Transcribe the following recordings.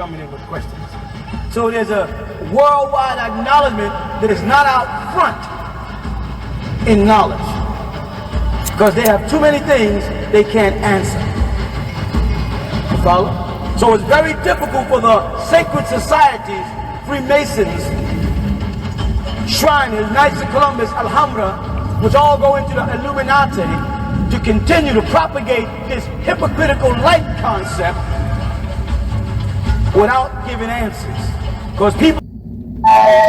coming in with questions. So there's a worldwide acknowledgement that is not out front in knowledge, because they have too many things they can't answer. You follow? So it's very difficult for the sacred societies, Freemasons, Shriners, Knights of Columbus, Alhambra, which all go into the Illuminati, to continue to propagate this hypocritical light concept without giving answers. Because people... Hey,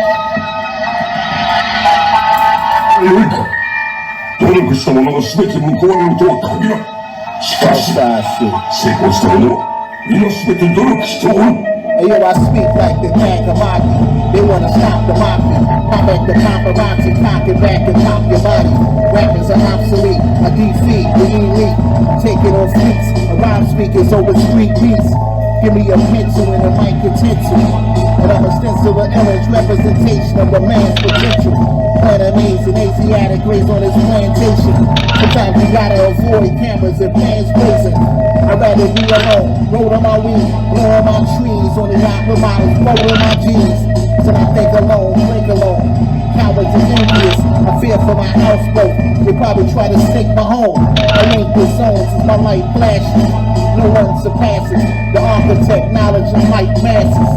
yo, I speak like the Nagamaki. They wanna stop the mafia. Comment the paparazzi, cock it back and pop your body. Rappers are obsolete, a defeat, the elite. Taking on fleets, a rhyme speakers over street beats. Give me a pencil and a mic utensil, and I'm a stencil of image representation of a man's potential. Planet A's and Asiatic rays on his plantation. Sometimes you gotta avoid cameras and plans blazing. I'd rather be alone, roll on my weed, blow on my trees, on the yacht with models, roll on my jeans. So I think alone, drink alone. Cowards and envious, I fear for my houseboat. They probably try to stake my home. I link the zones as my light flashes. No one surpasses the architect, knowledge of light masses.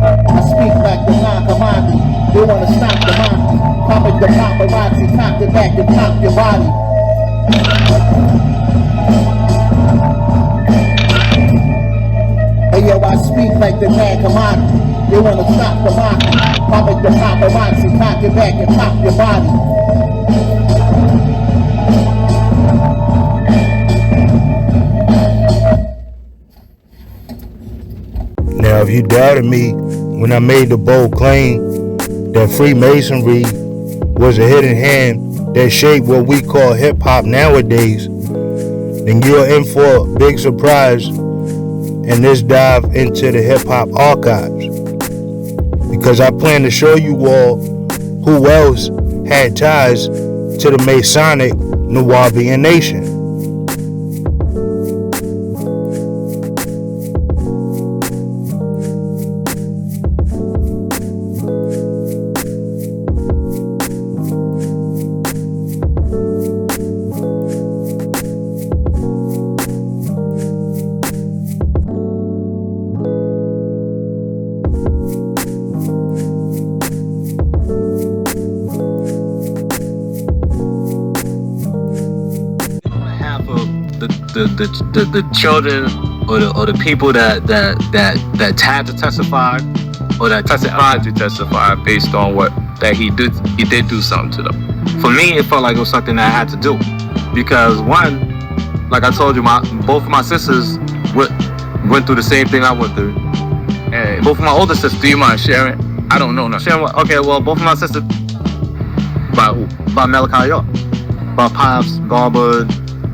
I speak like the Nagamaki. They wanna stop the mafia. Pop it the paparazzi, cock it back and pop your body. Hey yo, I speak like the Nagamaki. They wanna stop the mafia. Pop it the paparazzi, cock it back and pop your body. Now, if you doubted me when I made the bold claim that Freemasonry was a hidden hand that shaped what we call hip-hop nowadays, then you're in for a big surprise in this dive into the hip-hop archives. Because I plan to show you all who else had ties to the Masonic Nawaubian Nation. The children or the people that had to testify or that testified to testify based on what that he did do something to them. For me, it felt like it was something that I had to do, because one, like I told you, both of my sisters went through the same thing I went through, and both of my older sisters. Do you mind sharing? I don't know. No, sharing what? Okay, well, both of my sisters by Malachi York, by Pops, Garber,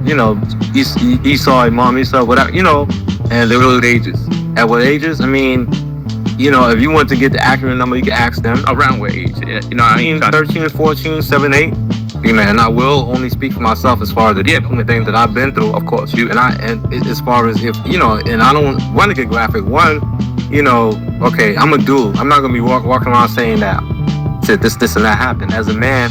you know, Esau, Imam Esau, whatever, you know, and they were at ages. At what ages? I mean, you know, if you want to get the accurate number, you can ask them around what age. You know, I mean, 13, 14, 7, 8. You know, and I will only speak for myself as far as the things that I've been through, of course. And as far as if, you know, and I don't want to get graphic. One, you know, okay, I'm a dude. I'm not going to be walking around saying that this and that happened. As a man,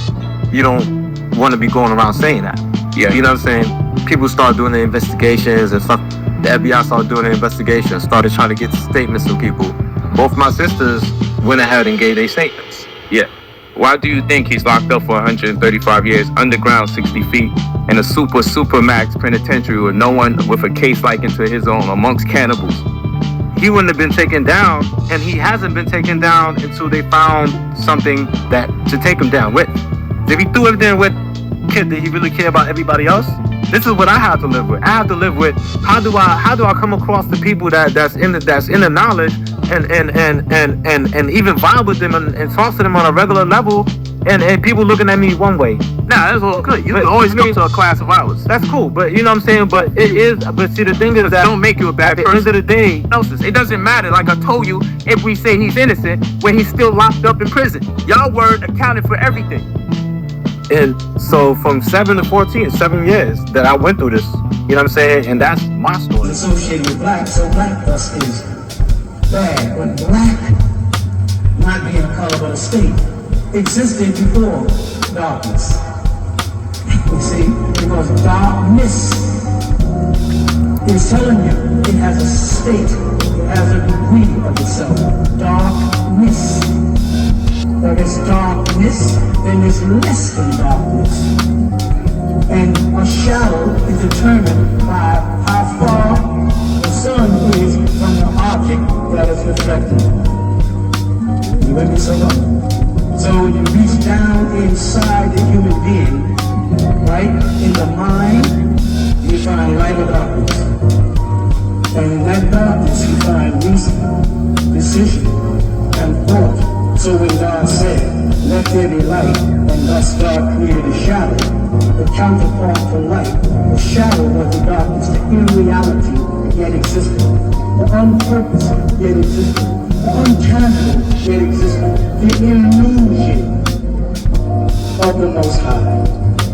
you don't want to be going around saying that. Yeah, you know what I'm saying? People start doing the investigations and stuff. The FBI started doing the investigations, started trying to get statements from people. Both my sisters went ahead and gave their statements. Yeah. Why do you think he's locked up for 135 years, underground 60 feet, in a super max penitentiary with no one with a case likened to his own, amongst cannibals? He wouldn't have been taken down, and he hasn't been taken down until they found something that to take him down with. If he threw everything with, did he really care about everybody else? This is what I have to live with. I have to live with how do I come across the people that's in the knowledge and even vibe with them and talk to them on a regular level, and people looking at me one way. Nah, that's all good. You can always come to a class of ours. That's cool, but you know what I'm saying? But see, the thing is that don't make you a bad person. At the end of the day, it doesn't matter. Like I told you, if we say he's innocent when he's still locked up in prison, y'all word accounted for everything. And so from 7 to 14, 7 years that I went through this, you know what I'm saying? And that's my story. Associated with black, so black thus is bad. But black, not being a color but a state, existed before darkness. You see, because darkness is telling you it has a state, it has a degree of itself. Darkness. There is darkness, then there's less than darkness. And a shadow is determined by how far the sun is from the object that is reflected. You with me so long? So when you reach down inside the human being, right, in the mind, you find light or darkness. And in that darkness you find reason, decision, and thought. So when God said, let there be light, and thus God created a shadow, the counterpart to light, the shadow was the darkness, the irreality yet existed, the unpurposed yet existed, the untangible yet existed, the illusion of the Most High.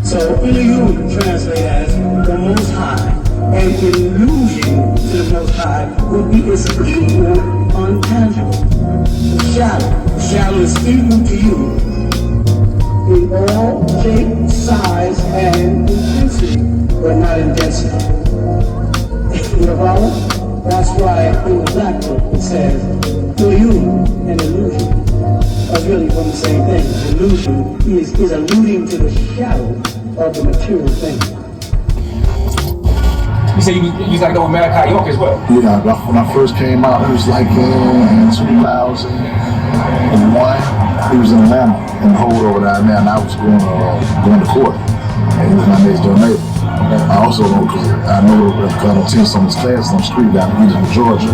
So illusion translated as the Most High, and illusion to the Most High would be its equal untangible. The shadow is equal to you in all shape, size, and intensity, but not in density. You follow? That's why in the Black Book it says illusion and illusion are really one and the same thing. Illusion is alluding to the shadow of the material thing. You say you was like knowing Malachi York as well? Yeah, when I first came out, it was like in 2001. He was in Atlanta in the hold over there, and I was going to court. And he was my next door neighbor. I also know, because I know that I don't teach some of his classes on the street down in Eastern Georgia,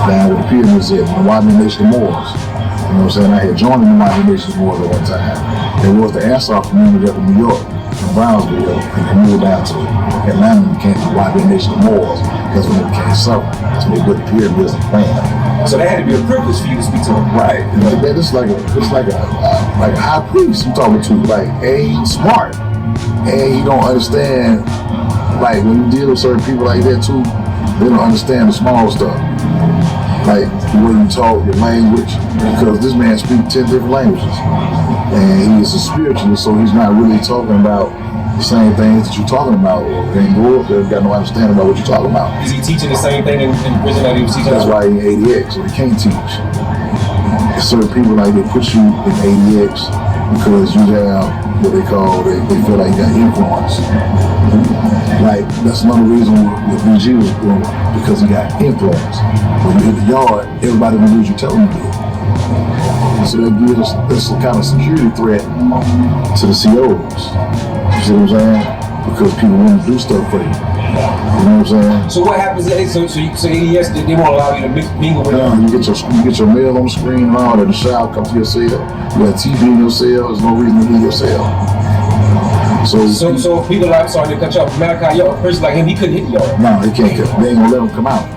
down where the pyramids at, the Nwabian Nation of Moors. You know what I'm saying? I had joined the Nwabian Nation of Moors at one time. There was the Afro community up in New York, in Brownsville, and they moved down to Atlanta and became the Nwabian Nation of Moors. That's when they became Southern. That's when they built the pyramids and planned. So that had to be a privilege for you to speak to him. Right. It's like a high priest I'm talking to. Like, he's smart. And you don't understand, like, when you deal with certain people like that too, they don't understand the small stuff. Like, the way you talk, your language, because this man speaks 10 different languages. And he is a spiritualist, so he's not really talking about the same things that you're talking about. They ain't grew up there, got no understanding about what you're talking about. Is he teaching the same thing in prison that he was teaching? That's why he in ADX, so he can't teach. Certain people, like, they put you in ADX because you have what they call, they feel like you got influence. Like, that's another reason what BG was doing, because he got influence. When you hit the yard, everybody will do what you tell them to do. So that gives us this kind of security threat to the COs. You see what I'm saying? Because people want to do stuff for you. You know what I'm saying? So what happens? So yes, they won't allow you to mingle with them. You get your mail on the screen and all that. The child come to your cell. You got TV in your cell. There's no reason to leave your cell. So people like, sorry to cut you off, Malachi York, a person like him, he couldn't hit the yard. No, he can't. They ain't gonna let him come out.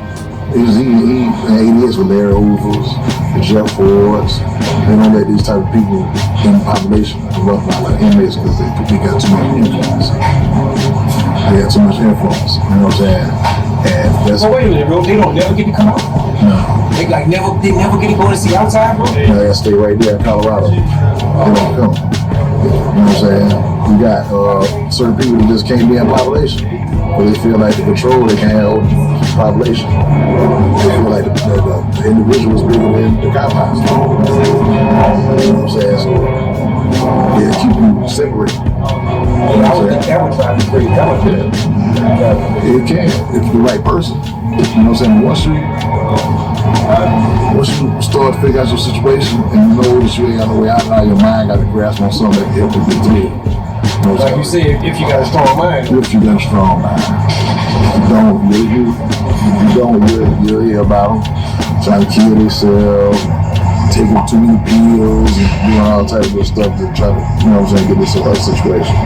He is with Larry Overs, the Jeff Fords. They don't let these type of people in the population rough out like inmates because they got too much influence. They got too much influence. You know what I'm saying? And that's. So wait a minute, bro. They don't never get to come out. No. They never get to go and see outside, bro. No, they stay right there in Colorado. They don't come. You know what I'm saying? We got certain people that just can't be in population. But they feel like the control they can have over the population. They feel like the individual is bigger than the compound. You know what I'm saying? So they keep you separate. You know I would think that would drive you crazy. That would do it. It can, if you're the right person. You know what I'm saying? Once you start to figure out your situation and you know that you ain't got no way out now, your mind got to grasp on something that help you get through it. You know, like you said, if you got a strong mind. If you got a strong mind. If you don't, you'll hear about them trying to kill themselves, taking too many pills, and doing all types of stuff to try to, you know what I'm saying, get this other situation.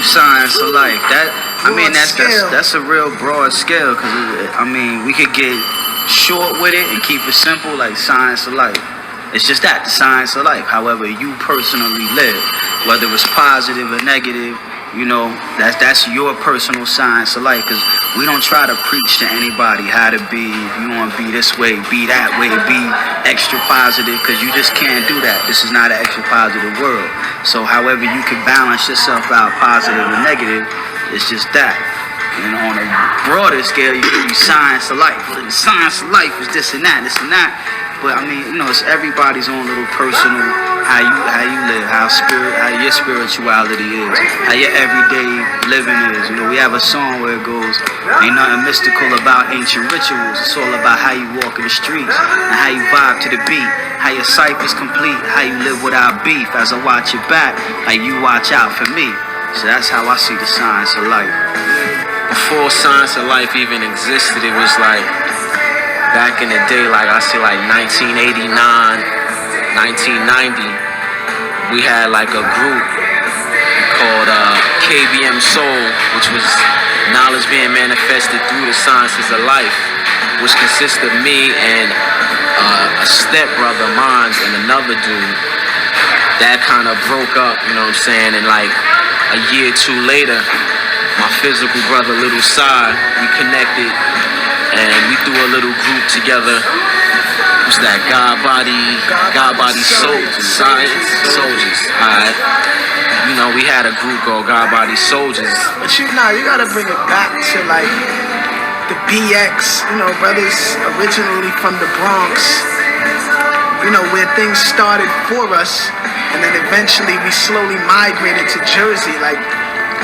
Science of life. That's a real broad scale, because we could get short with it and keep it simple, like science of life. It's just that, the science of life. However you personally live, whether it's positive or negative, that's your personal science of life. Because we don't try to preach to anybody how to be. If you want to be this way, be that way, be extra positive, because you just can't do that. This is not an extra positive world. So however you can balance yourself out, positive and negative, it's just that. On a broader scale, you can be science of life. The science of life is this and that, this and that. But it's everybody's own little personal, how you live, how your spirituality is, how your everyday living is. We have a song where it goes, ain't nothing mystical about ancient rituals. It's all about how you walk in the streets and how you vibe to the beat, how your cipher's complete, how you live without beef. As I watch your back, like you watch out for me. So that's how I see the science of life. Before science of life even existed, it was like back in the day, like I say, like 1989, 1990, we had like a group called KBM Soul, which was knowledge being manifested through the sciences of life, which consists of me and a stepbrother of mine and another dude. That kind of broke up, and like a year or two later, my physical brother, Little Sai, we connected and we threw a little group together. What's that? God Body Soldiers. Science Soldiers. Alright. We had a group called God Body Soldiers. But you gotta bring it back to like the BX, brothers originally from the Bronx, where things started for us, and then eventually we slowly migrated to Jersey, like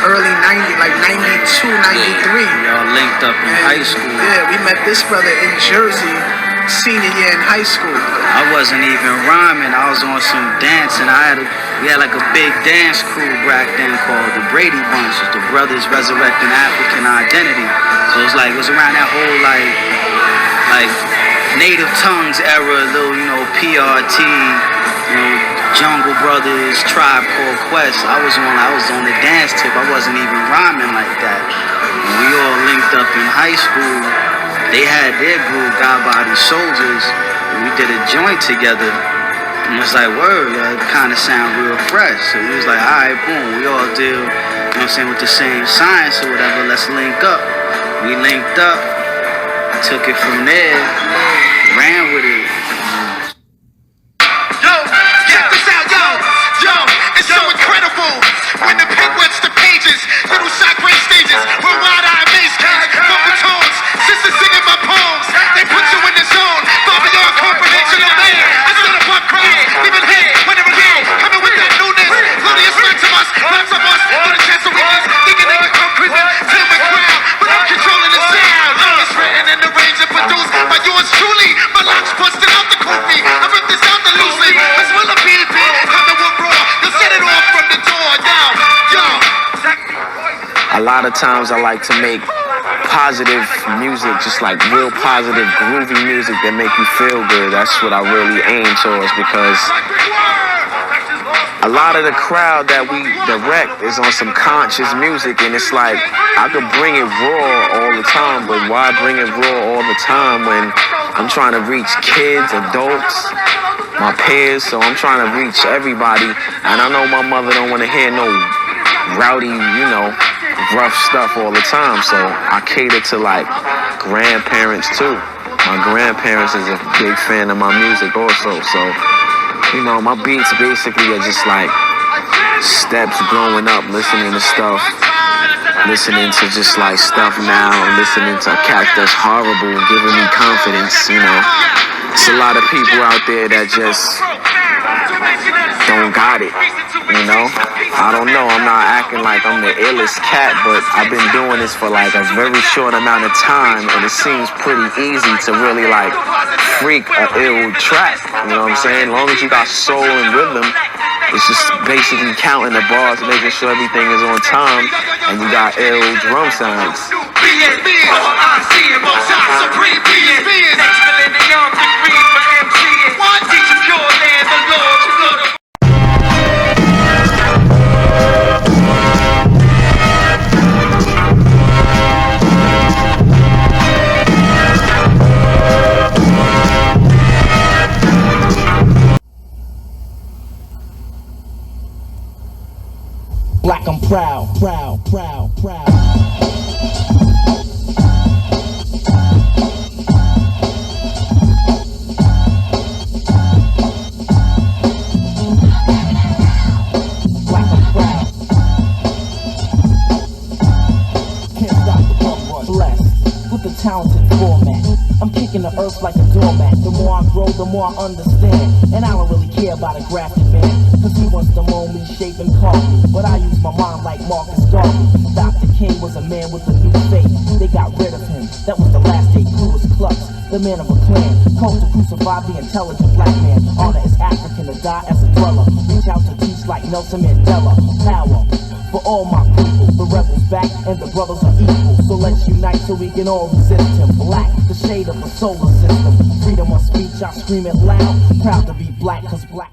early 90s, like 92, 93. Y'all linked up in high school. Yeah, we met this brother in Jersey, senior year in high school. I wasn't even rhyming. I was on some dancing. We had like a big dance crew back then called the Brady Bunch, the Brothers Resurrecting African Identity. So it was around that whole like Native Tongues era, little PRT, Jungle Brothers, Tribe Called Quest. I was on the dance tip. I wasn't even rhyming like that. When we all linked up in high school, they had their group, God Body Soldiers, and we did a joint together. And it was like, word, it kind of sound real fresh. So we was like, all right, boom, we all deal, with the same science or whatever. Let's link up. We linked up, took it from there, ran with it. When the pen wets the pages, little shot great stages, where wide-eyed bass cats, vocal tones, sisters singing my poems, they put you in the zone, far beyond comprehension of man. I stood above crowds, leaving here, winning again, coming with that newness, glorious friends of us, lots of us, with a chance of weakness, thinking they could come quizzing, till my crowd, but I'm controlling the sound. It's written in the range and produced by yours truly, my locks busted out the kofi, I ripped this out the loose leaf, as well a PDP, coming with raw, you'll set it off from the door, A lot of times I like to make positive music, just like real positive, groovy music that make you feel good. That's what I really aim towards, because a lot of the crowd that we direct is on some conscious music, and it's like I could bring it raw all the time, but why bring it raw all the time when I'm trying to reach kids, adults, my peers? So I'm trying to reach everybody, and I know my mother don't want to hear no rowdy, rough stuff all the time. So I cater to like grandparents too. My grandparents is a big fan of my music also. So my beats basically are just like steps growing up, listening to stuff, listening to just like stuff now, listening to cats that's horrible, giving me confidence. It's a lot of people out there that just don't got it. I don't know, I'm not acting like I'm the illest cat, but I've been doing this for like a very short amount of time, and it seems pretty easy to really like freak a ill track. You know what I'm saying? As long as you got soul and rhythm, it's just basically counting the bars, making sure everything is on time, and you got ill drum sounds. proud, proud, proud, proud. Talented format. I'm kicking the earth like a doormat. The more I grow, the more I understand. And I don't really care about a grafted man, cause he wants to mold me, shape and carve me. But I use my mind like Marcus Garvey. Dr. King was a man with a new faith. They got rid of him. That was the last day Clueless Clucks, the man of a clan. Called to crucify the intelligent black man. Honor is African to die as a dweller. Reach out to teach like Nelson Mandela. Power for all my people, the rebels back and the brothers are equal. So let's unite so we can all resist him. Black, the shade of the solar system. Freedom of speech, I scream it loud. Proud to be black, cause black.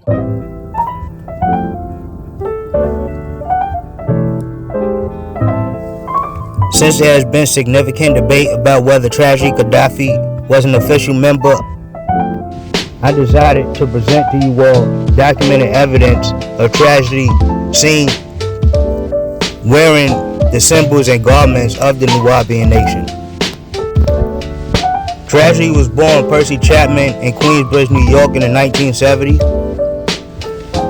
Since there has been significant debate about whether Tragedy Gaddafi was an official member, I decided to present to you all documented evidence of Tragedy seen wearing the symbols and garments of the Nwabian Nation. Tragedy was born Percy Chapman in Queensbridge, New York in the 1970s.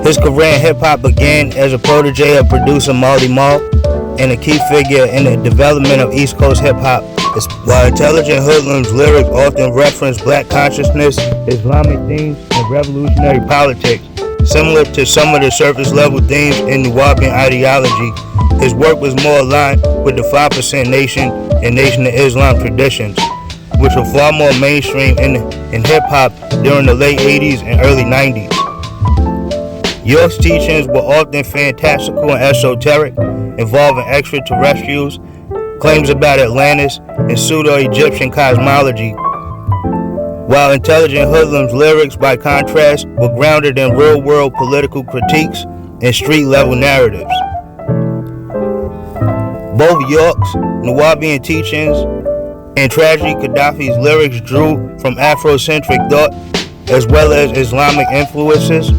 His career in hip-hop began as a protege of producer Marley Marl and a key figure in the development of East Coast hip-hop. While Intelligent Hoodlum's lyrics often reference black consciousness, Islamic themes, and revolutionary politics, similar to some of the surface-level themes in Nwabian ideology, his work was more aligned with the 5% Nation and Nation of Islam traditions, which were far more mainstream in hip-hop during the late 80s and early 90s. York's teachings were often fantastical and esoteric, involving extraterrestrials, claims about Atlantis, and pseudo-Egyptian cosmology, while Intelligent Hoodlum's lyrics, by contrast, were grounded in real-world political critiques and street-level narratives. Both York's Nwabian teachings and Tragedy Gaddafi's lyrics drew from Afrocentric thought as well as Islamic influences,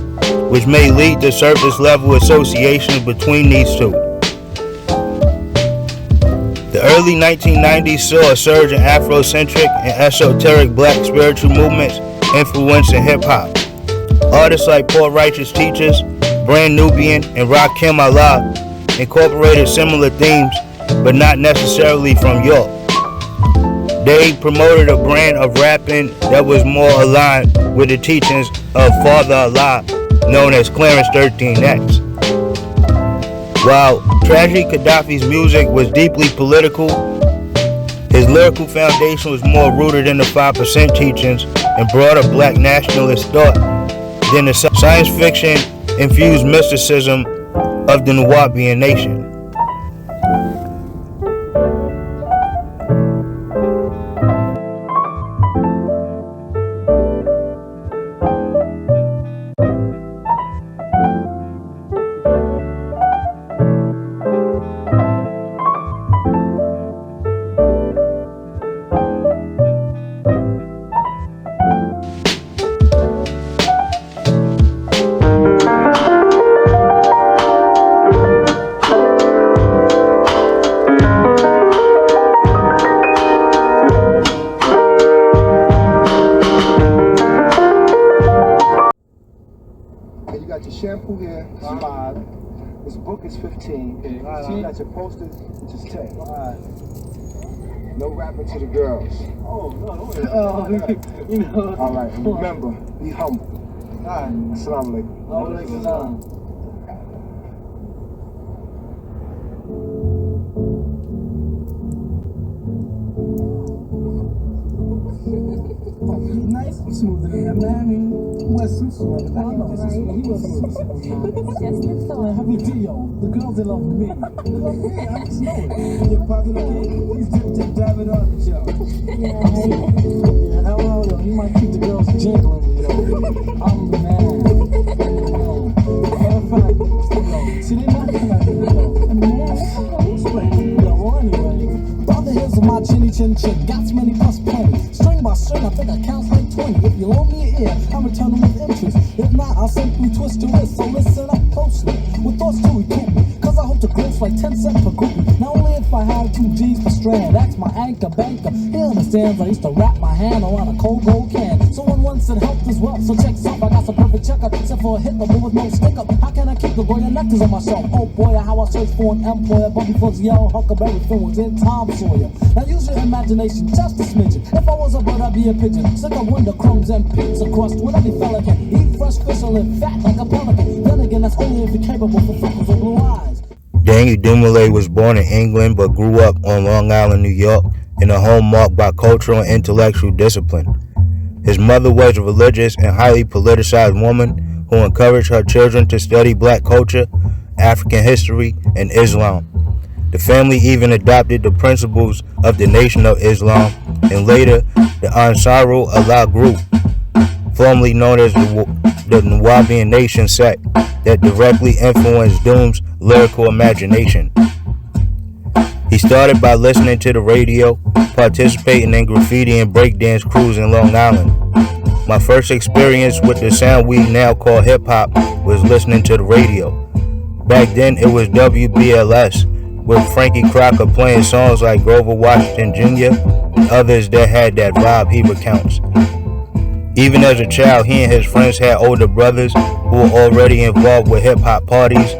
which may lead to surface-level associations between these two. The early 1990s saw a surge in Afrocentric and esoteric black spiritual movements influencing hip-hop. Artists like Poor Righteous Teachers, Brand Nubian, and Rakim Allah incorporated similar themes, but not necessarily from York. They promoted a brand of rapping that was more aligned with the teachings of Father Allah, known as Clarence 13X. While Tragedy Gaddafi's music was deeply political, his lyrical foundation was more rooted in the 5% teachings and broader black nationalist thought than the science fiction-infused mysticism of the Nwabian Nation. Shampoo here is 5. This book is 15. You got your posters, which is 10. No rapping to the girls. Oh, no. You know. All right, remember, be humble. All right. Assalamu alaikum. Nice and smooth in there, man. West smooth. I know this is smooth. He was smooth. Yes, it's so. Have a deal. The girls, they love me. They love me. I just know it. You're popular kid. He's just dabbing on the show. Yeah, hello, though. He might keep the girls jiggling, you know. I'm the man. Matter of fact, see, they not at me, well, anyway. All the hairs of my chinny chin chin. Got so many plus plenty. String by string, I think I count like 20. If you loan me an ear, I'm returning with interest. If not, I'll simply twist your wrist. So listen up closely. With thoughts to recruit me. Cause I hope to grow cost like 10 cents per groupie. Now only if I had 2 G's per strand. Ask my anchor banker, he understands I used to wrap my hand around a cold gold can. Someone once said help is wealth, so check this out. I got some perfect checkup, except for a Hitler, but with no stick up. How can I keep the Goya nectars on my shelf? Oh boy, how I search for an employer, but before the yellow Huckleberry Finn was in Tom Sawyer. Now use your imagination, just a smidgen. If I was a bird, I'd be a pigeon. Sick of wonder crumbs and pizza crust. When every fella can eat fresh fish or live fat like a pelican. Then again, that's only if you're capable for freckles or blue eyes. Daniel Dumile was born in England but grew up on Long Island, New York, in a home marked by cultural and intellectual discipline. His mother was a religious and highly politicized woman who encouraged her children to study black culture, African history, and Islam. The family even adopted the principles of the Nation of Islam and later the Ansarul Allah group, formerly known as the Nawaubian Nation sect, that directly influenced Doom's lyrical imagination. He started by listening to the radio, participating in graffiti and breakdance crews in Long Island. My first experience with the sound we now call hip-hop was listening to the radio. Back then it was WBLS, with Frankie Crocker playing songs like Grover Washington Jr. and others that had that vibe, he recounts. Even as a child, he and his friends had older brothers who were already involved with hip-hop parties,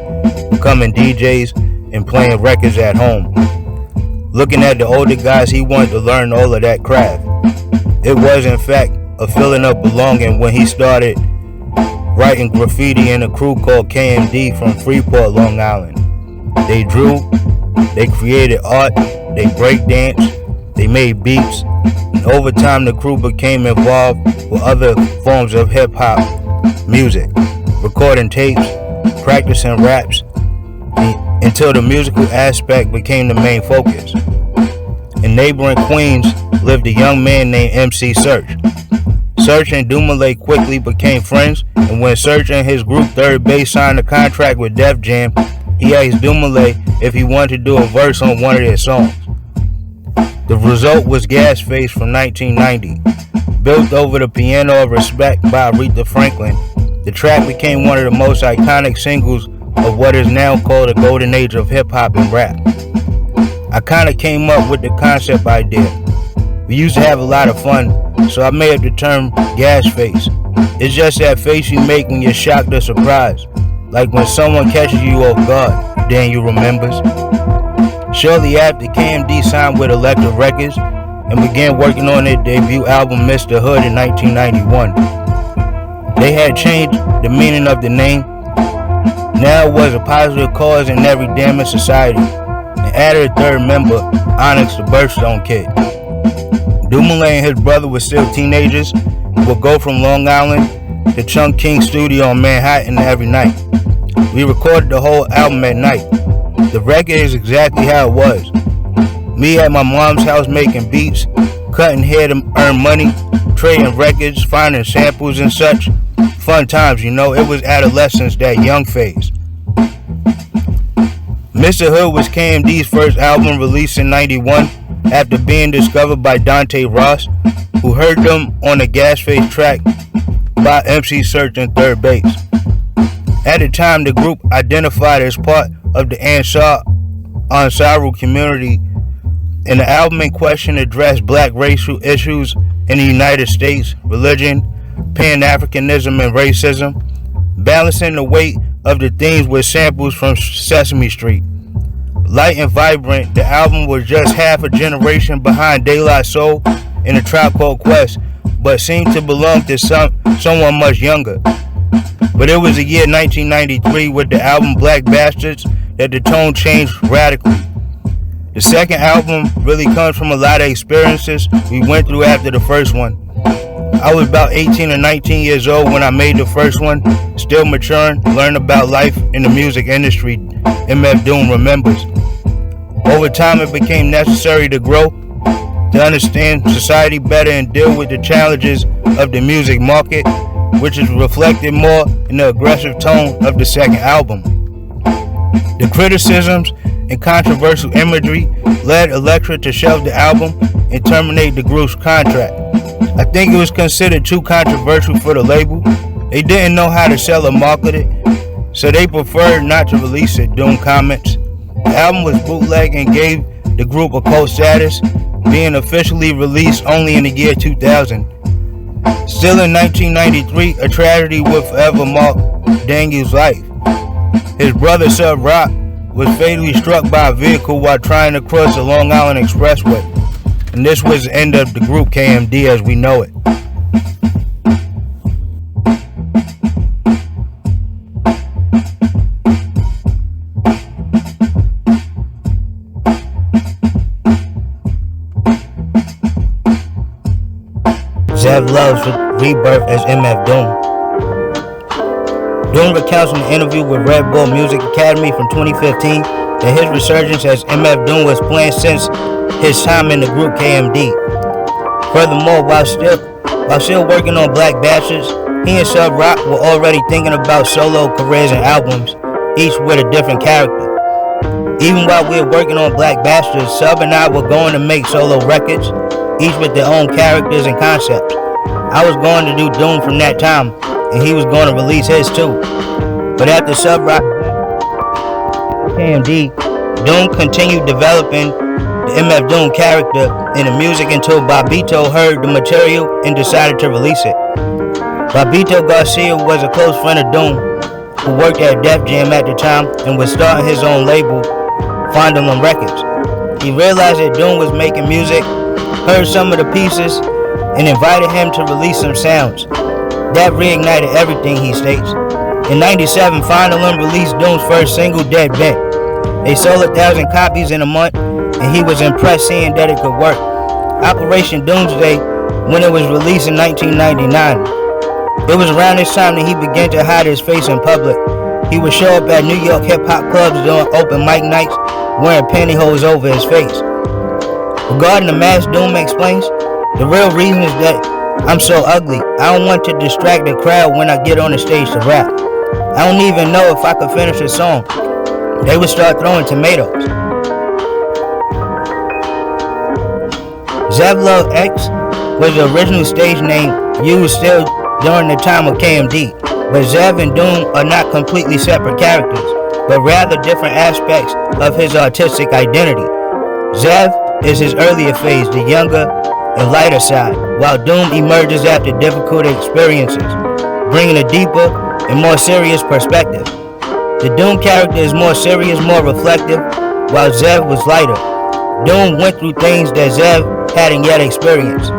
becoming DJs, and playing records at home. Looking at the older guys, he wanted to learn all of that craft. It was, in fact, a feeling of belonging when he started writing graffiti in a crew called KMD from Freeport, Long Island. They drew, they created art, they breakdanced, they made beats, and over time the crew became involved with other forms of hip-hop music, recording tapes, practicing raps, until the musical aspect became the main focus. In neighboring Queens lived a young man named MC Search. Search and Dumile quickly became friends, and when Search and his group Third Base signed a contract with Def Jam, he asked Dumile if he wanted to do a verse on one of their songs. The result was Gas Face from 1990. Built over the Piano of Respect by Aretha Franklin, the track became one of the most iconic singles of what is now called the golden age of hip-hop and rap. I kinda came up with the concept idea. We used to have a lot of fun, so I made up the term gas face. It's just that face you make when you're shocked or surprised, like when someone catches you off guard, Daniel remembers. Shortly after, KMD signed with Elektra Records and began working on their debut album Mr. Hood in 1991. They had changed the meaning of the name. Now it was a positive cause in every damaged society, and added a third member, Onyx the Birthstone Kid. Dumile and his brother were still teenagers and would go from Long Island to Chunk King's studio in Manhattan every night. We recorded the whole album at night. The record is exactly how it was. Me at my mom's house making beats, cutting hair to earn money, trading records, finding samples and such. Fun times, you know, it was adolescence, that young phase. Mr. Hood was KMD's first album, released in 91 after being discovered by Dante Ross, who heard them on a Gas Face track by MC Search and Third Base. At the time, the group identified as part of the Ansarul community, and the album in question addressed black racial issues in the United States, religion, Pan-Africanism, and racism, balancing the weight of the themes with samples from Sesame Street. Light and vibrant, the album was just half a generation behind De La Soul and A Tribe Called Quest, but seemed to belong to someone much younger. But it was the year 1993 with the album Black Bastards that the tone changed radically. The second album really comes from a lot of experiences we went through after the first one. I was about 18 or 19 years old when I made the first one, still maturing, learning about life in the music industry, MF Doom remembers. Over time it became necessary to grow, to understand society better and deal with the challenges of the music market, which is reflected more in the aggressive tone of the second album. The criticisms and controversial imagery led Elektra to shelve the album and terminate the group's contract. I think it was considered too controversial for the label. They didn't know how to sell or market it, so they preferred not to release it, Doom comments. The album was bootleg and gave the group a cult status, being officially released only in the year 2000. Still in 1993, a tragedy would forever mark Daniel's life. His brother Sub Rock was fatally struck by a vehicle while trying to cross the Long Island Expressway, and this was the end of the group KMD as we know it. Zev Love's rebirth as MF Doom. Doom recounts in an interview with Red Bull Music Academy from 2015 that his resurgence as MF Doom was planned since his time in the group KMD. Furthermore, while still working on Black Bastards, he and Sub Rock were already thinking about solo careers and albums, each with a different character. Even while we were working on Black Bastards, Sub and I were going to make solo records, each with their own characters and concepts. I was going to do Doom from that time, and he was going to release his too. But after Sub Rock KMD, Doom continued developing the MF Doom character in the music until Bobbito heard the material and decided to release it. Bobbito Garcia was a close friend of Doom, who worked at Def Jam at the time and was starting his own label, Fondulum Records. He realized that Doom was making music, heard some of the pieces, and invited him to release some sounds. That reignited everything, he states. In '97, Fondulum released Doom's first single, Dead Bent. They sold 1,000 copies in a month, and he was impressed seeing that it could work. Operation Doomsday, when it was released in 1999. It was around this time that he began to hide his face in public. He would show up at New York hip-hop clubs during open mic nights, wearing pantyhose over his face. Regarding the mask, Doom explains, the real reason is that I'm so ugly. I don't want to distract the crowd when I get on the stage to rap. I don't even know if I could finish a song. They would start throwing tomatoes. Zev Love X was the original stage name used still during the time of KMD, but Zev and Doom are not completely separate characters, but rather different aspects of his artistic identity. Zev is his earlier phase, the younger and lighter side, while Doom emerges after difficult experiences, bringing a deeper and more serious perspective. The Doom character is more serious, more reflective, while Zev was lighter. Doom went through things that Zev hadn't yet experienced.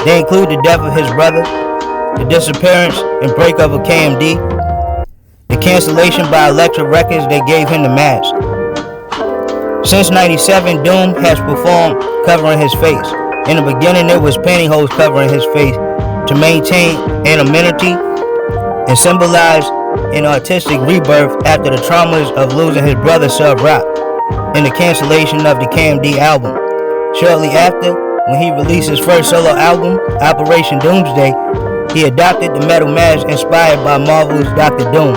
They include the death of his brother, the disappearance and breakup of KMD, the cancellation by Elektra Records that gave him the mask. Since '97, Doom has performed covering his face. In the beginning, it was pantyhose covering his face to maintain anonymity and symbolize an artistic rebirth after the traumas of losing his brother Sub Rock and the cancellation of the KMD album. Shortly after, when he released his first solo album, Operation Doomsday, he adopted the metal mask inspired by Marvel's Dr. Doom,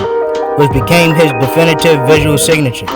which became his definitive visual signature.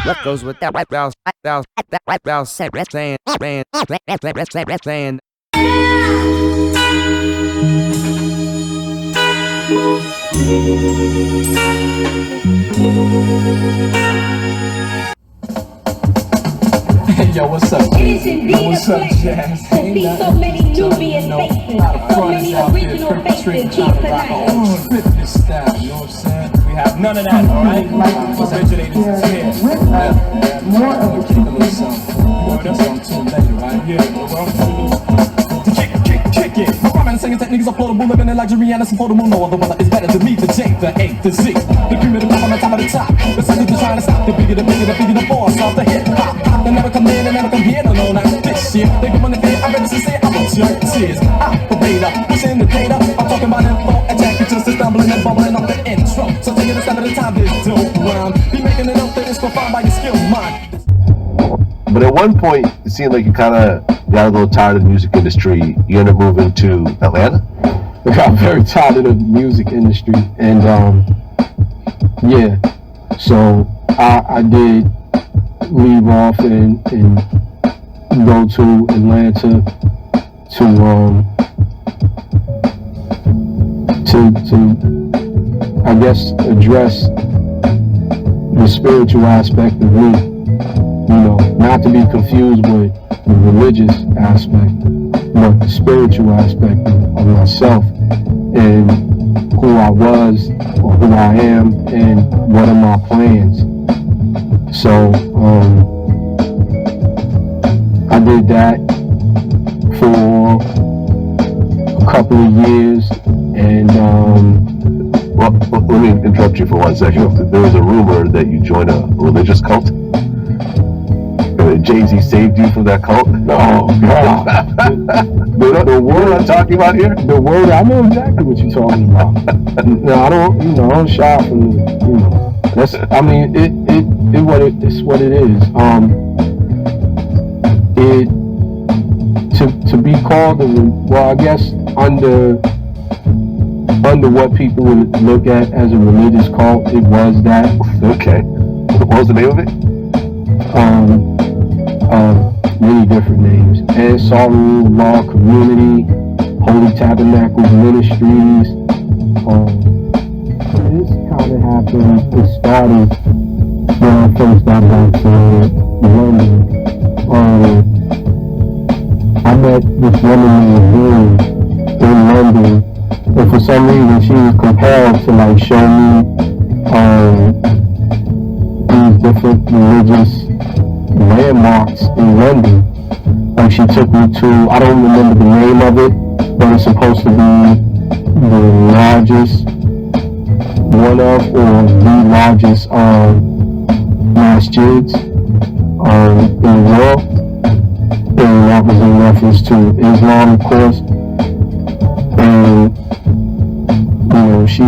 What goes with that? Thou saying. Hey, yo, what's up, Jazz? Yo, what's up, Jazz? Ain't So many Nubian faces, so many original faces here tonight. Fitness style, you know what I'm saying? We have none of that, alright? Originators is here. More of the Kick a little something. You know, that's on tune later, right? Yeah, well, kick it. My rhyming and singing techniques are portable, living in luxury and it's affordable. No other weather is better to me. The J, the A, the Z, the cream of the crop on the top of the top. The second to trying to stop, the bigger, the bigger, the bigger, the force of the hip hop. They never come in, they never come here, no, not this year. They come on the day, I'm ready to say I'm a jerk. Cheers, operator, pushing the data. I'm talking about info, attack, just stumbling and bubbling up the intro. So take it a step at a time, this dope rhyme. Be making it up that it's profound by your skill, mind. But at one point, it seemed like you kind of got a little tired of the music industry. You ended up moving to Atlanta? I got very tired of the music industry. And yeah, so I did leave off and go to Atlanta to I guess address the spiritual aspect of me. You know, not to be confused with the religious aspect, but the spiritual aspect of myself and who I was or who I am and what are my plans. So I did that for a couple of years and well, let me interrupt you for 1 second. There was a rumor that you joined a religious cult. Jay-Z saved you from that cult? No, God. the word I'm talking about here? The word, I know exactly what you're talking about. No, I don't shy from the, that's, I mean, it's what it is. To be called well, I guess under what people would look at as a religious cult, it was that. Okay. What was the name of it? Many different names. Ansar Law Community, Holy Tabernacles Ministries. This kind of happened, it started when I first got back to London. I met this woman in London, and for some reason she was compelled to like show me these different religious landmarks in London. Like she took me to, I don't remember the name of it, but it's supposed to be the largest, one of or the largest masjids in the world. And that was in reference to Islam, of course. And she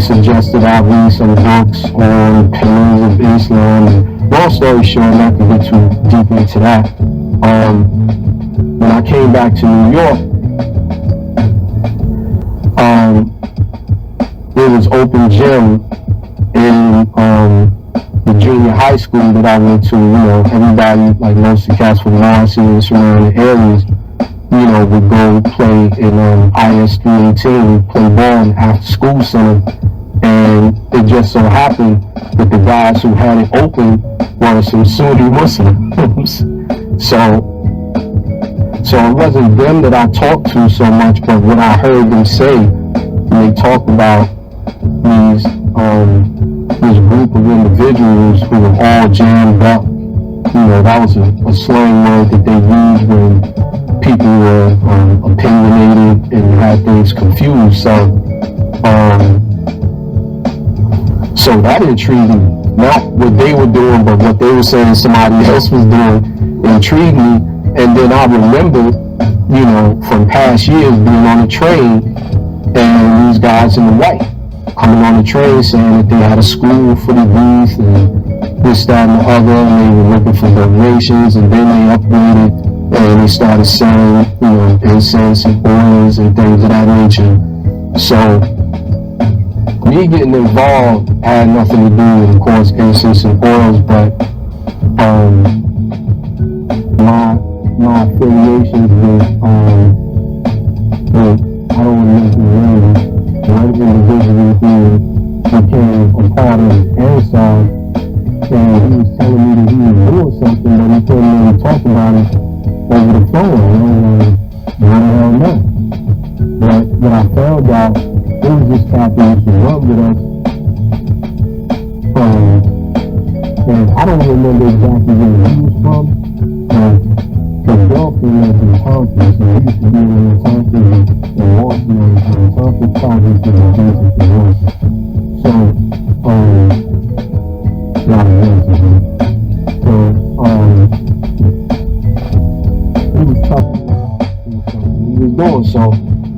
suggested I read some books on pillars of Islam. And long story short, not to get too deep into that. When I came back to New York, there was open gym in the junior high school that I went to. Everybody, like most of the cats from Lawrence and surrounding areas, would go play in IS 318, play ball in after school center. And it just so happened that the guys who had it open were some Sunni Muslims. So it wasn't them that I talked to so much, but what I heard them say when they talked about this group of individuals who were all jammed up. That was a slang word that they used when people were opinionated and had things confused. So that intrigued me. Not what they were doing, but what they were saying somebody else was doing intrigued me. And then I remember, from past years being on a train and these guys in the white coming on the train saying that they had a school for the youth and this, that, and the other, and they were looking for donations, and then they upgraded and they started selling, incense and oils and things of that nature. So me getting involved had nothing to do with, of course, incense and oils, but my affiliations with I don't want to mention the name, one individual who became a part of Ansar, and he was telling me that he was doing something, but he couldn't really talk about it over the phone. I don't know. But when I found out, it was this cat who used to run with us I don't remember exactly where he was from, but his girlfriend was in Compton, so he used to be in Compton and Washington and Compton College and basically Washington. So, not Washington. So, he was tough. He was doing so.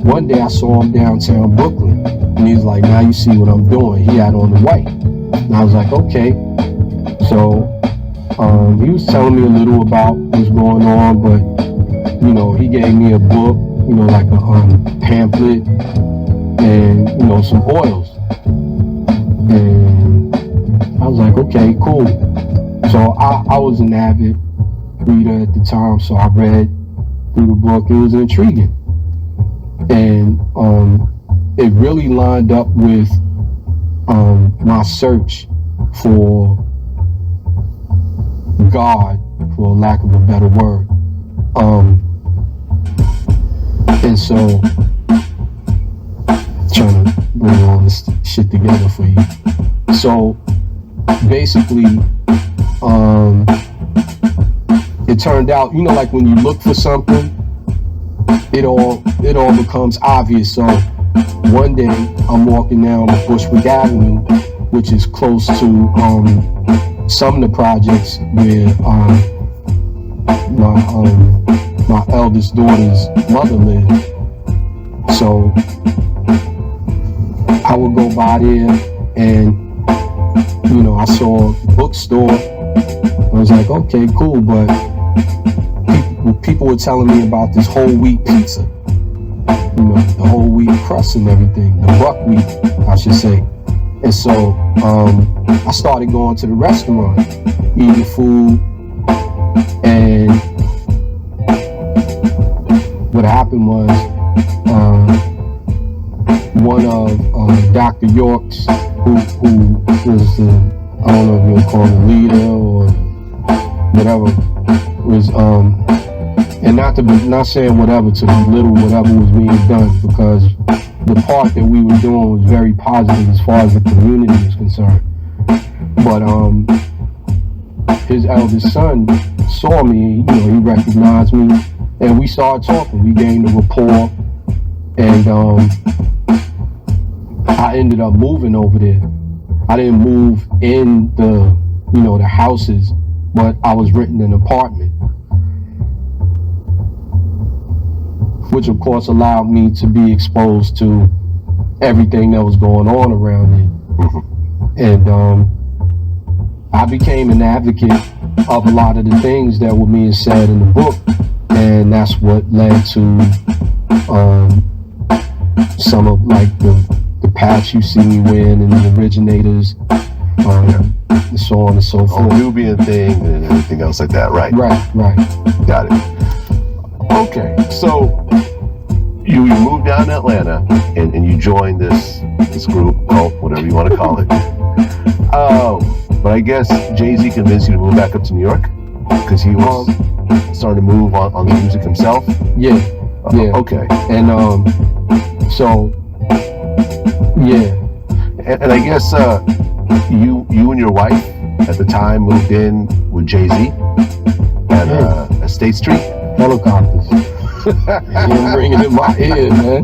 One day I saw him downtown Brooklyn, and he was like, "Now you see what I'm doing." He had on the white, and I was like, "Okay." So he was telling me a little about what's going on, but you know, he gave me a book, you know, like a pamphlet, and you know, some oils, and I was like, "Okay, cool." So I was an avid reader at the time, so I read through the book. It was intriguing. And it really lined up with my search for God, for lack of a better word. And so, trying to bring all this shit together for you. So, basically, it turned out, you know, like when you look for something, it all becomes obvious. So one day I'm walking down Bushwick Avenue, which is close to some of the projects where my eldest daughter's mother lived. So I would go by there, and you know, I saw a bookstore. I was like, okay, cool, but people were telling me about this whole wheat pizza, you know, the whole wheat crust and everything, the buckwheat, I should say. And so I started going to the restaurant, eating food, and what happened was one of Dr. York's, who was the, I don't know if you would call him the leader or whatever, was and not saying whatever to belittle whatever was being done, because the part that we were doing was very positive as far as the community was concerned. But his eldest son saw me, you know, he recognized me, and we started talking. We gained a rapport, and I ended up moving over there. I didn't move in the, you know, the houses, but I was renting an apartment, which of course allowed me to be exposed to everything that was going on around me. And I became an advocate of a lot of the things that were being said in the book, and that's what led to some of like the paths you see me wearing and the originators, and so on and so forth. The Nubian thing and everything else like that, right? Right. Got it. Okay, so you moved down to Atlanta and you joined this group, cult, whatever you want to call it. But I guess Jay-Z convinced you to move back up to New York because he was starting to move on the music himself. Yeah. Okay. And so yeah. And I guess you and your wife at the time moved in with Jay-Z at State Street. Helicopters. You're bringing it in my ear, man.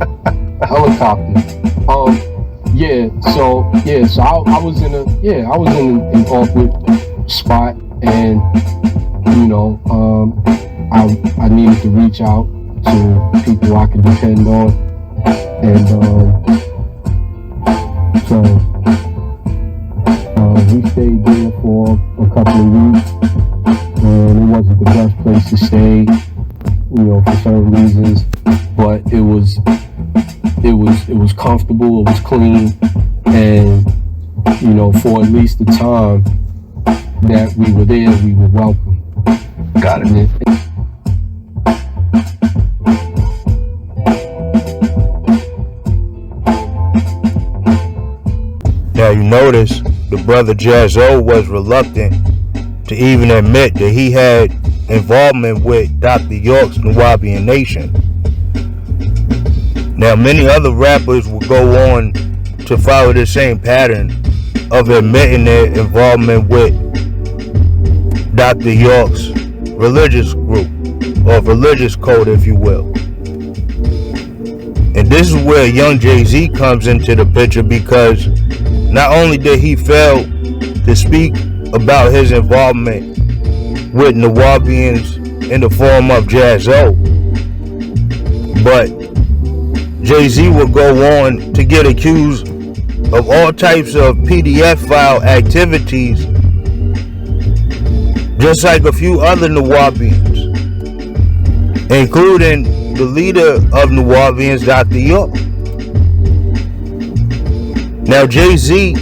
Helicopters. So I was in an awkward spot, and you know, I needed to reach out to people I could depend on, and so we stayed there for a couple of weeks, and it wasn't the best place to stay, you know, for certain reasons, but it was comfortable, it was clean, and you know, for at least the time that we were there, we were welcome. Got it. Now you notice the brother Jazzo was reluctant to even admit that he had involvement with Dr. York's Nawaubian Nation. Now many other rappers will go on to follow the same pattern of admitting their involvement with Dr. York's religious group, or religious code, if you will. And this is where young Jay-Z comes into the picture, because not only did he fail to speak about his involvement with Nawabians in the form of Jazzo, but Jay-Z would go on to get accused of all types of PDF file activities, just like a few other Nawabians, including the leader of Nawabians, Dr. York. Now, Jay-Z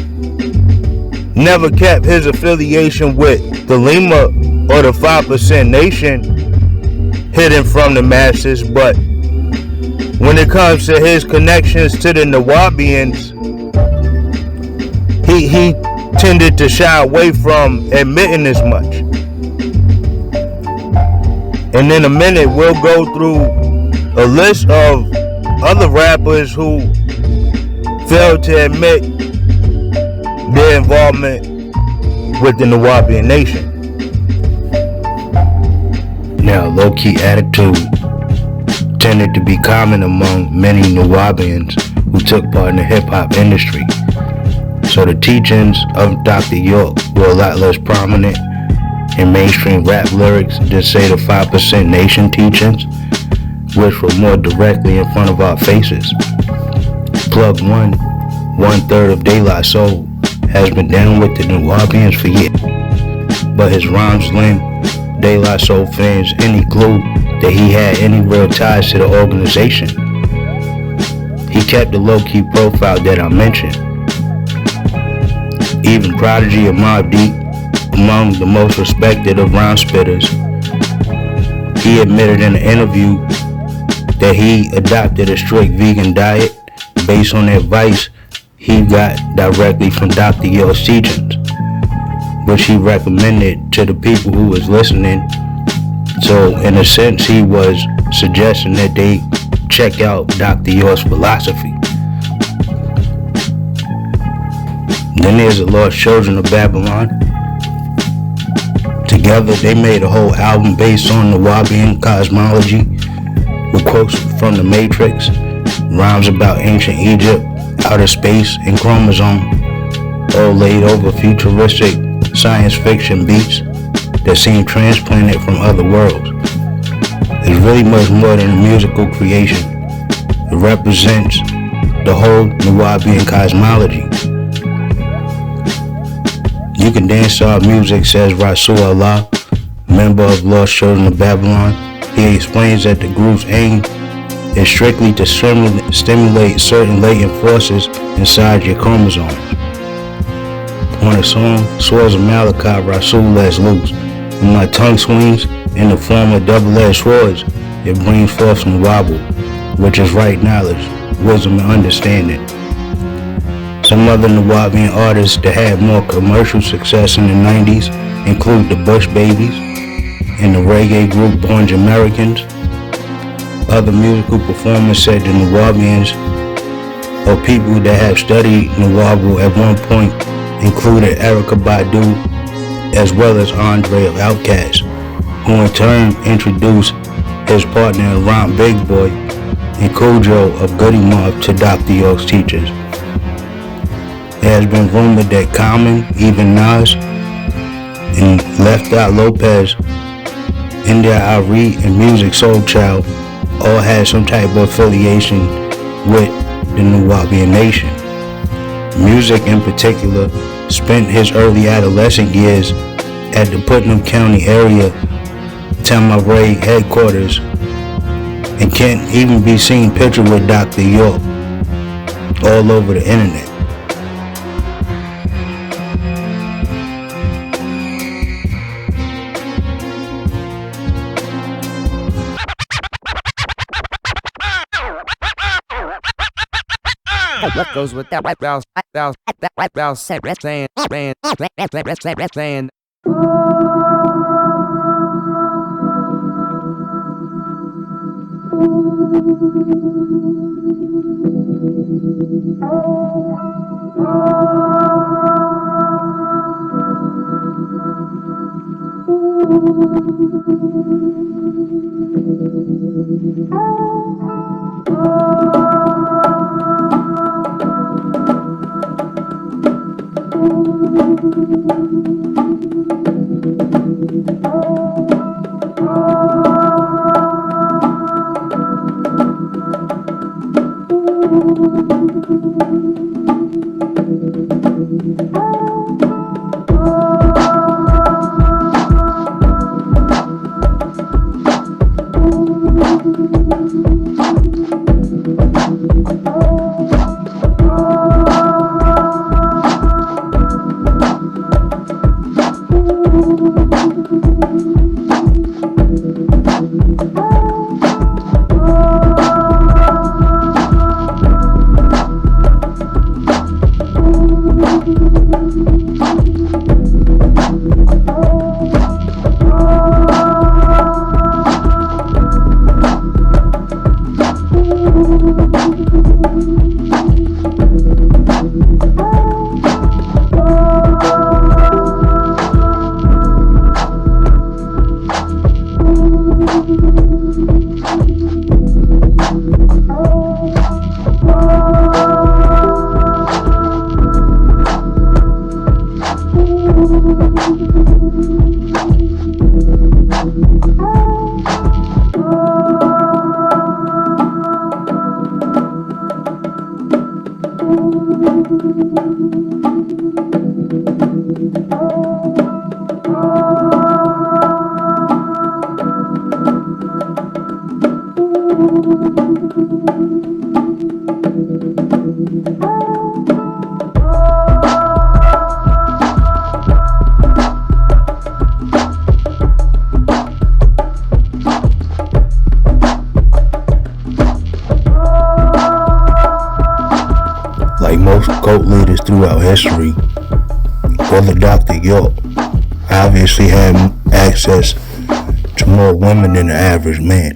never kept his affiliation with the Lima or the 5% Nation hidden from the masses, but when it comes to his connections to the Nwabians, he tended to shy away from admitting as much. And in a minute, we'll go through a list of other rappers who failed to admit their involvement with the Nawaubian Nation. Now, low-key attitude tended to be common among many Nwabians who took part in the hip-hop industry. So the teachings of Dr. York were a lot less prominent in mainstream rap lyrics than, say, the 5% Nation teachings, which were more directly in front of our faces. Plug 1/3 of De La Soul, has been down with the Nwabians for years, but his rhymes lend De La Soul fans any clue that he had any real ties to the organization. He kept the low-key profile that I mentioned. Even Prodigy and Mobb Deep, among the most respected of rhyme spitters, he admitted in an interview that he adopted a strict vegan diet based on advice he got directly from Dr. York's teachings, which he recommended to the people who was listening. So in a sense, he was suggesting that they check out Dr. York's philosophy. Then there's the Lost Children of Babylon. Together, they made a whole album based on Nwabian cosmology, with quotes from the Matrix, rhymes about ancient Egypt, outer space, and chromosome, all laid over futuristic science fiction beats that seem transplanted from other worlds. It's really much more than a musical creation. It represents the whole Nwabian cosmology. You Can Dance to Our Music, says Rasul Allah, member of Lost Children of Babylon. He explains that the group's aim is strictly to stimulate certain latent forces inside your chromosomes. On a song, Swords of Malachi, Rasul lets loose. When my tongue swings in the form of double-edged swords, it brings forth some wobble, which is right knowledge, wisdom, and understanding. Some other Nwabian artists that had more commercial success in the 90s include the Bush Babies and the reggae group Born Americans. Other musical performers said the Nwabians, or people that have studied Nwabu at one point, included Erykah Badu as well as Andre of Outkast, who in turn introduced his partner in rhyme Big Boy and Kojo of Goody Mob to Dr. York's teachers. It has been rumored that Common, even Nas, and Left Out Lopez, India Ari, and Music Soul Child all had some type of affiliation with the Nawaubian Nation. Music in particular spent his early adolescent years at the Putnam County area Tamaray headquarters and can't even be seen pictured with Dr. York all over the internet. What goes with that? Saying. Like most cult leaders throughout history, Brother Dr. York obviously had access to more women than the average man.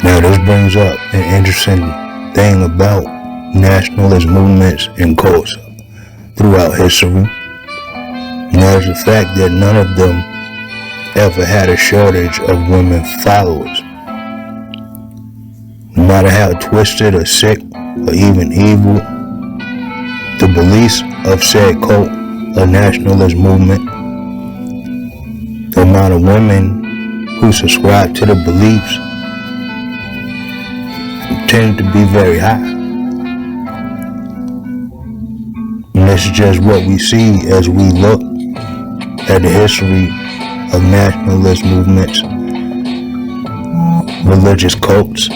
Now this brings up an interesting thing about nationalist movements and cults throughout history. And that is the fact that none of them ever had a shortage of women followers. No matter how twisted or sick or even evil the beliefs of said cult or nationalist movement, the amount of women who subscribe to the beliefs tend to be very high. And this is just what we see as we look at the history of nationalist movements, religious cults.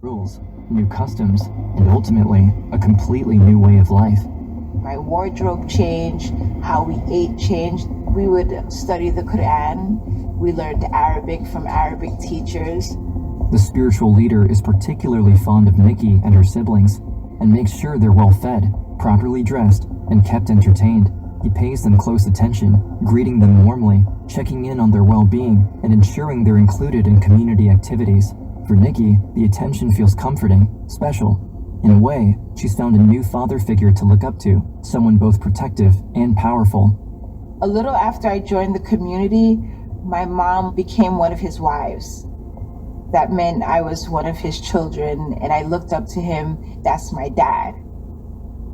Rules, new customs, and ultimately, a completely new way of life. My wardrobe changed, how we ate changed. We would study the Quran. We learned Arabic from Arabic teachers. The spiritual leader is particularly fond of Nikki and her siblings and makes sure they're well fed, properly dressed, and kept entertained. He pays them close attention, greeting them warmly, checking in on their well-being, and ensuring they're included in community activities. For Nikki, the attention feels comforting, special. In a way, she's found a new father figure to look up to, someone both protective and powerful. A little after I joined the community, my mom became one of his wives. That meant I was one of his children, and I looked up to him. That's my dad.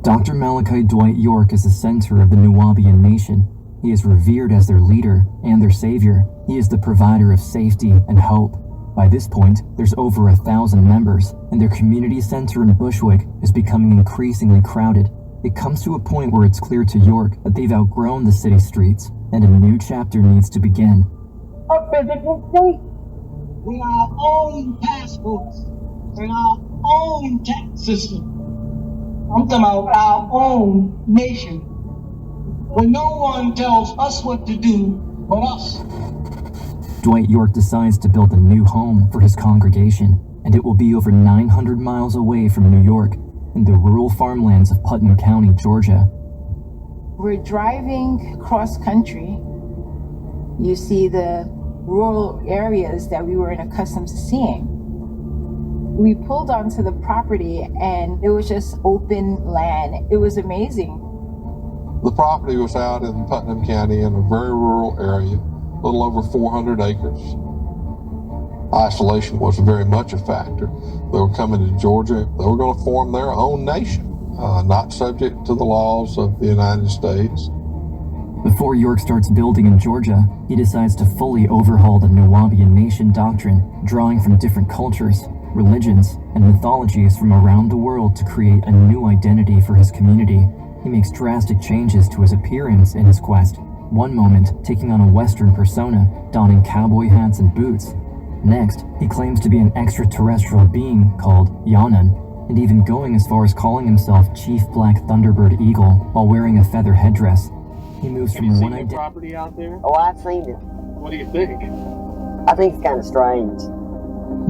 Dr. Malachi Dwight York is the center of the Nawaubian Nation. He is revered as their leader and their savior. He is the provider of safety and hope. By this point, there's over 1,000 members, and their community center in Bushwick is becoming increasingly crowded. It comes to a point where it's clear to York that they've outgrown the city streets, and a new chapter needs to begin. A physical state with our own passports and our own tax system. I'm talking about our own nation, where no one tells us what to do but us. Dwight York decides to build a new home for his congregation, and it will be over 900 miles away from New York, in the rural farmlands of Putnam County, Georgia. We're driving cross country. You see the rural areas that we weren't accustomed to seeing. We pulled onto the property and it was just open land. It was amazing. The property was out in Putnam County in a very rural area. little over 400 acres. Isolation was very much a factor. They were coming to Georgia. They were going to form their own nation, not subject to the laws of the United States. Before York starts building in Georgia, he decides to fully overhaul the Nawaubian Nation doctrine, drawing from different cultures, religions, and mythologies from around the world to create a new identity for his community. He makes drastic changes to his appearance in his quest. One moment, taking on a Western persona, donning cowboy hats and boots. Next, he claims to be an extraterrestrial being called Yanan, and even going as far as calling himself Chief Black Thunderbird Eagle while wearing a feather headdress. He moves from one identity. Property out there? Oh, I've seen it. What do you think? I think it's kind of strange.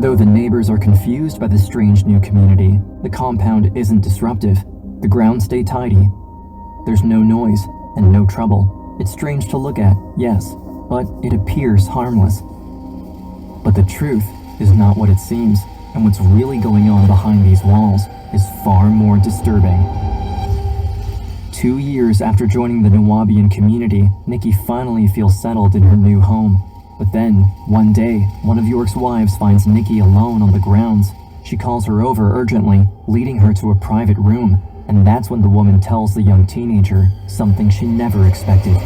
Though the neighbors are confused by the strange new community, the compound isn't disruptive. The grounds stay tidy. There's no noise and no trouble. It's strange to look at, yes, but it appears harmless. But the truth is not what it seems, and what's really going on behind these walls is far more disturbing. 2 years after joining the Nwabian community, Nikki finally feels settled in her new home. But then, one day, one of York's wives finds Nikki alone on the grounds. She calls her over urgently, leading her to a private room, and that's when the woman tells the young teenager something she never expected.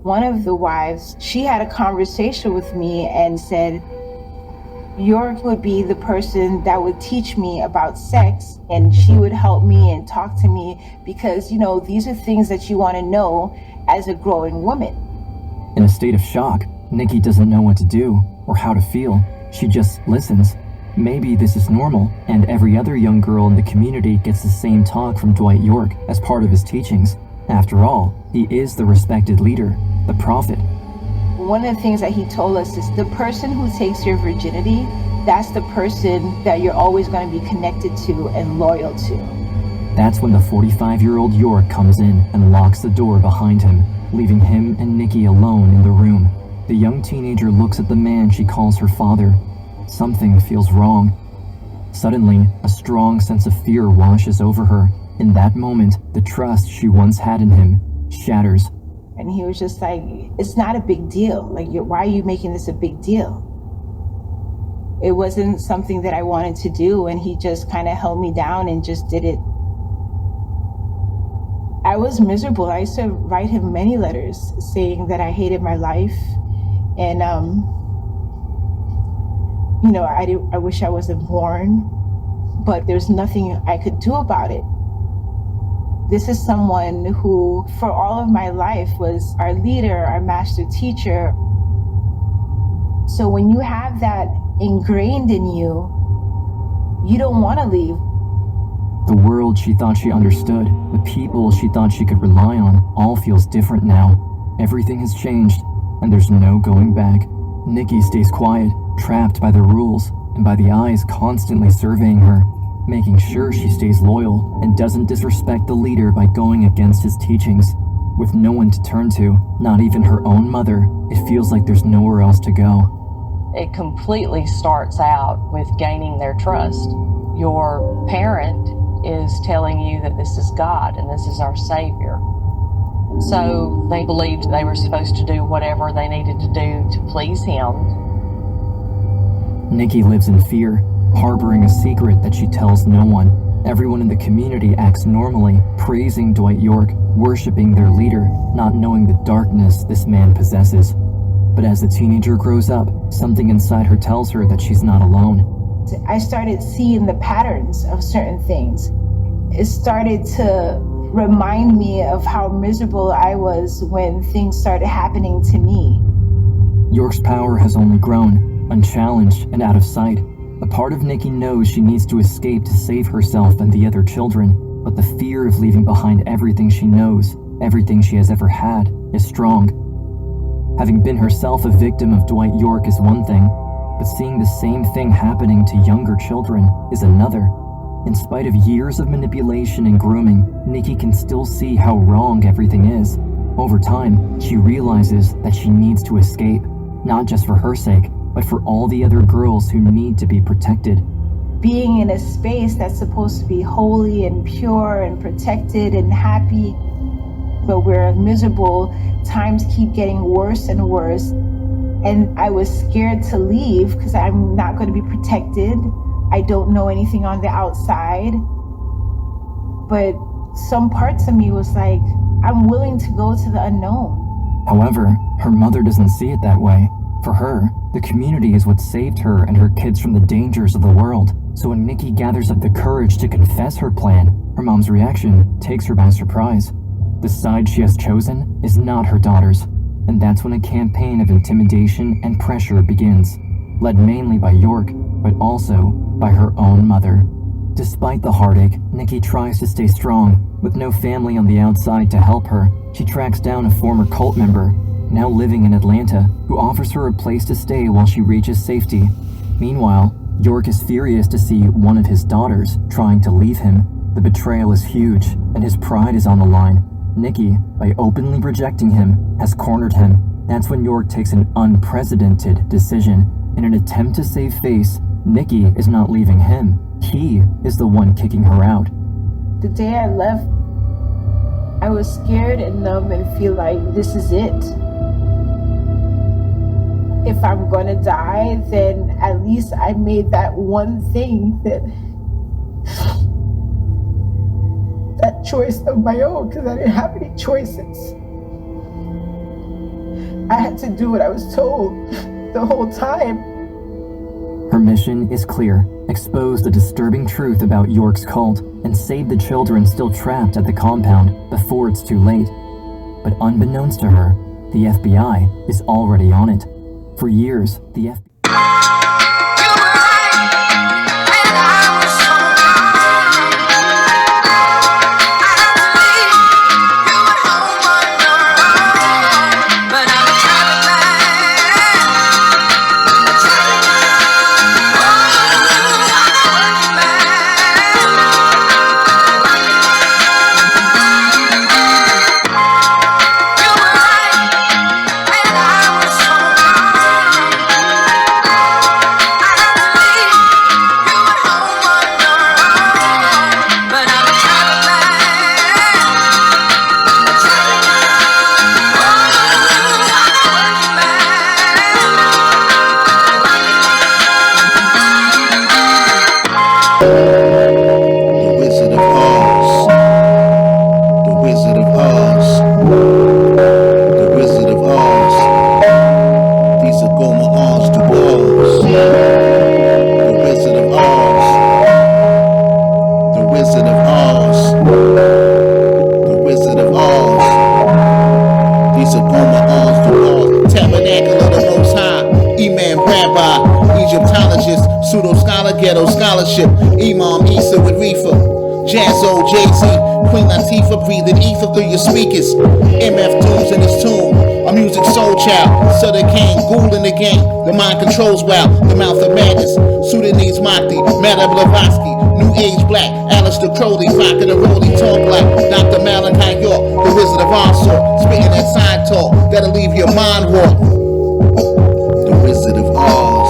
One of the wives, she had a conversation with me and said, York would be the person that would teach me about sex, and she would help me and talk to me because, you know, these are things that you want to know as a growing woman. In a state of shock, Nikki doesn't know what to do or how to feel. She just listens. Maybe this is normal, and every other young girl in the community gets the same talk from Dwight York as part of his teachings. After all, he is the respected leader, the prophet. One of the things that he told us is the person who takes your virginity, that's the person that you're always going to be connected to and loyal to. That's when the 45-year-old York comes in and locks the door behind him, leaving him and Nikki alone in the room. The young teenager looks at the man she calls her father. Something feels wrong. Suddenly, a strong sense of fear washes over her. In that moment, the trust she once had in him shatters. And he was just like, it's not a big deal. Like, why are you making this a big deal? It wasn't something that I wanted to do, and he just kind of held me down and just did it. I was miserable. I used to write him many letters saying that I hated my life. And, you know, I wish I wasn't born, but there's nothing I could do about it. This is someone who, for all of my life, was our leader, our master teacher. So when you have that ingrained in you, you don't want to leave. The world she thought she understood, the people she thought she could rely on, all feels different now. Everything has changed, and there's no going back. Nikki stays quiet, trapped by the rules, and by the eyes constantly surveying her, making sure she stays loyal and doesn't disrespect the leader by going against his teachings. With no one to turn to, not even her own mother, it feels like there's nowhere else to go. It completely starts out with gaining their trust. Your parent is telling you that this is God and this is our Savior. So they believed they were supposed to do whatever they needed to do to please him. Nikki lives in fear, harboring a secret that she tells no one. Everyone in the community acts normally, praising Dwight York, worshiping their leader, not knowing the darkness this man possesses. But as the teenager grows up, something inside her tells her that she's not alone. I started seeing the patterns of certain things. It started to remind me of how miserable I was when things started happening to me. York's power has only grown, unchallenged and out of sight. A part of Nikki knows she needs to escape to save herself and the other children, but the fear of leaving behind everything she knows, everything she has ever had, is strong. Having been herself a victim of Dwight York is one thing, but seeing the same thing happening to younger children is another. In spite of years of manipulation and grooming, Nikki can still see how wrong everything is. Over time, she realizes that she needs to escape, not just for her sake, but for all the other girls who need to be protected. Being in a space that's supposed to be holy and pure and protected and happy, but we're miserable. Times keep getting worse and worse. And I was scared to leave because I'm not going to be protected. I don't know anything on the outside. But some parts of me was like, I'm willing to go to the unknown. However, her mother doesn't see it that way. For her, the community is what saved her and her kids from the dangers of the world. So when Nikki gathers up the courage to confess her plan, her mom's reaction takes her by surprise. The side she has chosen is not her daughter's, and that's when a campaign of intimidation and pressure begins, led mainly by York, but also by her own mother. Despite the heartache, Nikki tries to stay strong. With no family on the outside to help her, she tracks down a former cult member, now living in Atlanta, who offers her a place to stay while she reaches safety. Meanwhile, York is furious to see one of his daughters trying to leave him. The betrayal is huge, and his pride is on the line. Nikki, by openly rejecting him, has cornered him. That's when York takes an unprecedented decision. In an attempt to save face, Nikki is not leaving him. He is the one kicking her out. The day I left, I was scared and numb and feel like this is it. If I'm gonna die, then at least I made that one thing, that choice of my own, because I didn't have any choices. I had to do what I was told the whole time. Her mission is clear: expose the disturbing truth about York's cult and save the children still trapped at the compound before it's too late. But unbeknownst to her, the FBI is already on it. For years, the FBI... Ghetto scholarship, Imam Isa with Reefer, Jazzo, Jay-Z, Queen Latifah breathing ether through your speakers, MF Doom's in his tomb, a music soul child, Sutter Kane, Ghoul in the game, the mind controls well, the mouth of madness, Sudanese Mahdi, Madame Blavatsky, New Age Black, Alistair Crowley, rockin' a rolly talk like Dr. Malachi York, the Wizard of Oz, spitting that side talk that'll leave your mind warped. The Wizard of Oz.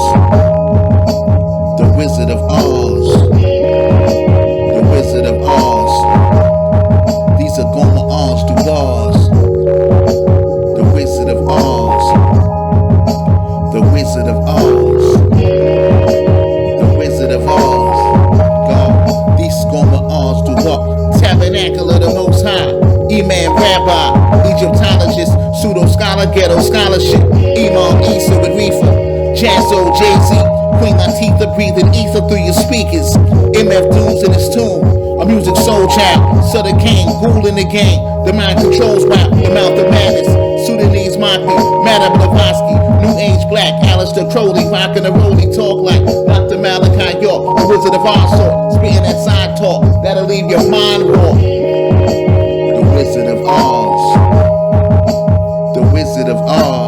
The Wizard of Oz. The Wizard of Oz. These are Goma Oz to bars. The Wizard of Oz. The Wizard of Oz. The Wizard of Oz. God, these Goma Oz to walk. Tabernacle of the Most High. Imam Rabbi. Egyptologist. Pseudo scholar. Ghetto scholarship. Imam Isa with Reefer. Jazzo, Jay-Z. Queen Latifah breathing ether through your speakers. MF Doom's in his tomb, a music soul child. Sutter Kane, Ghoul in the game. The mind controls rap, the mouth of madness. Sudanese Mahdi, Madame Blavatsky, New Age Black, Alistair Crowley, rockin' a rolly talk like Dr. Malachi York, the Wizard of Oz, spitting that side talk that'll leave your mind raw. The Wizard of Oz. The Wizard of Oz.